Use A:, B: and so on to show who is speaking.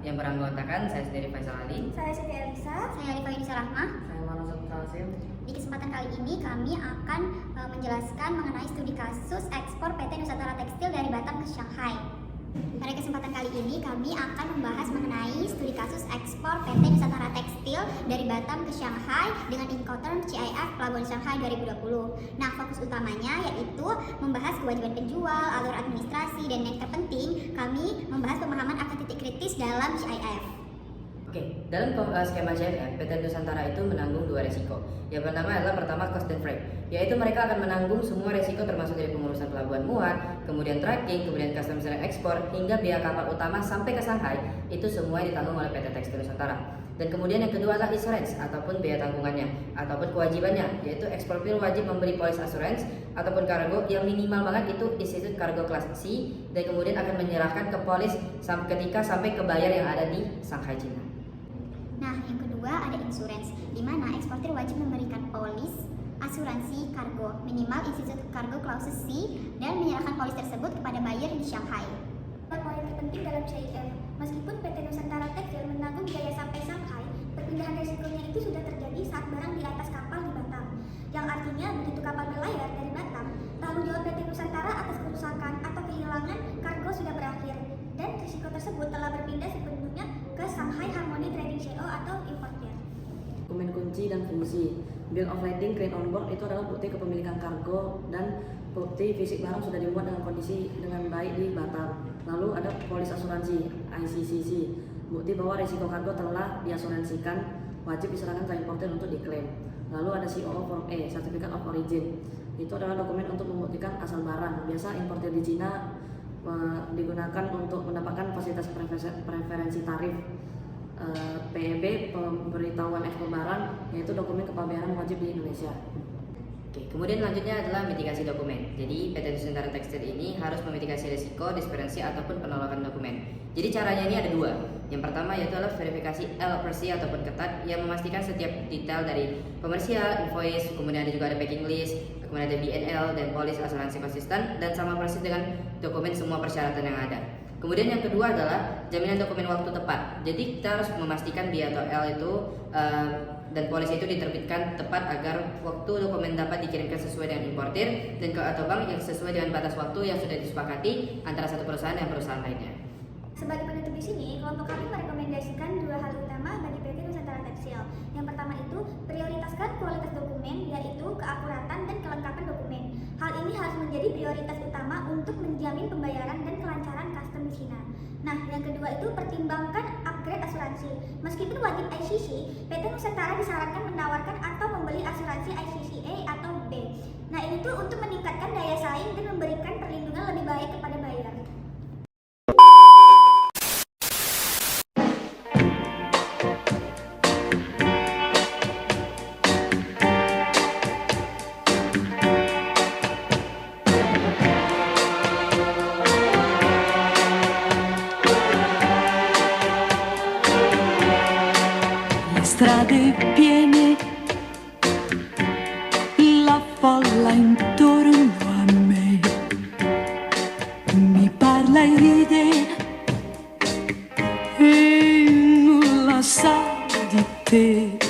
A: yang beranggotakan saya sendiri Faisal Ali,
B: saya Siti Elisa,
C: saya Alifa Yunisa Rahma.
D: Saya Manusuk Kalsim.
C: Di kesempatan kali ini kami akan menjelaskan mengenai studi kasus ekspor PT Nusantara Tekstil dari Batam ke Shanghai. Pada kesempatan kali ini kami akan membahas mengenai studi kasus ekspor PT Nusantara Tekstil dari Batam ke Shanghai dengan Incoterm CIF Pelabuhan Shanghai 2020. Nah, fokus utamanya yaitu membahas kewajiban penjual, alur administrasi, dan yang terpenting kami membahas pemahaman akan titik kritis dalam CIF.
A: Oke, dalam skema CIF, PT Nusantara itu menanggung dua resiko. Yang pertama cost and freight, yaitu mereka akan menanggung semua resiko termasuk dari pengurusan pelabuhan muat, kemudian tracking, kemudian customs dan ekspor, hingga biaya kapal utama sampai ke Shanghai, itu semua ditanggung oleh PT Tekstil Nusantara. Dan kemudian yang kedua adalah insurance ataupun biaya tanggungannya ataupun kewajibannya, yaitu eksportir wajib memberi polis assurance ataupun kargo yang minimal banget itu Institute Cargo Class C, dan kemudian akan menyerahkan ke polis ketika sampai ke buyer yang ada di Shanghai, Cina.
C: Nah, yang kedua ada insurance, di mana eksportir wajib memberikan polis asuransi kargo minimal Institute Cargo Clause C dan menyerahkan polis tersebut kepada buyer di Shanghai.
B: poin terpenting dalam CIF, meskipun PT Nusantara Tekstil menanggung biaya sampai Shanghai, perpindahan resikonya itu sudah terjadi saat barang di atas kapal di Batam. Yang artinya begitu kapal berlayar dari Batam, tanggung jawab PT Nusantara atas kerusakan atau kehilangan kargo sudah berakhir, dan risiko tersebut telah berpindah sepenuhnya ke Shanghai Harmony Trading CO atau importer.
D: Dokumen kunci dan fungsi. Bill of lading crane on board itu adalah bukti kepemilikan kargo dan bukti fisik barang sudah dimuat dengan kondisi dengan baik di Batam. Lalu ada polis asuransi ICCC, bukti bahwa risiko kargo telah diasuransikan, wajib diserahkan ke importer untuk diklaim. Lalu ada COO Form E, Certificate of Origin. Itu adalah dokumen untuk membuktikan asal barang. Biasa importer di Cina digunakan untuk mendapatkan fasilitas preferensi tarif. PEB, pemberitahuan ekspor barang, yaitu dokumen kepabeanan wajib di Indonesia.
A: Oke, kemudian selanjutnya adalah mitigasi dokumen. Jadi PT Nusantara Tekstil ini harus memitigasi risiko, dispersasi ataupun penolakan dokumen. Jadi caranya ini ada dua. Yang pertama yaitu adalah verifikasi LPC ataupun ketat yang memastikan setiap detail dari komersial, invoice, kemudian ada juga ada packing list, kemudian ada BNL dan polis asuransi konsisten dan sama persis dengan dokumen semua persyaratan yang ada. Kemudian yang kedua adalah jaminan dokumen waktu tepat. Jadi kita harus memastikan B atau L itu dan polis itu diterbitkan tepat agar waktu dokumen dapat dikirimkan sesuai dengan importir dan atau bank yang sesuai dengan batas waktu yang sudah disepakati antara satu perusahaan dan perusahaan lainnya.
B: Sebagai penutup di sini, kelompok kami merekomendasikan dua hal utama bagi PT Nusantara Tekstil. Yang pertama itu, prioritaskan kualitas dokumen, yaitu keakuratan dan kelengkapan dokumen. Hal ini harus menjadi prioritas utama untuk menjamin pembayaran dan kelancaran custom di Cina. Nah, yang kedua itu, pertimbangkan upgrade asuransi. Meskipun wajib ICC, PT Nusantara disarankan menawarkan atau membeli asuransi ICC A atau B. Nah, ini tuh untuk meningkatkan daya saing dan memberikan perlindungan lebih baik kepada buyer.
E: Strade piene, la folla intorno a me mi parla e ride e nulla sa di te.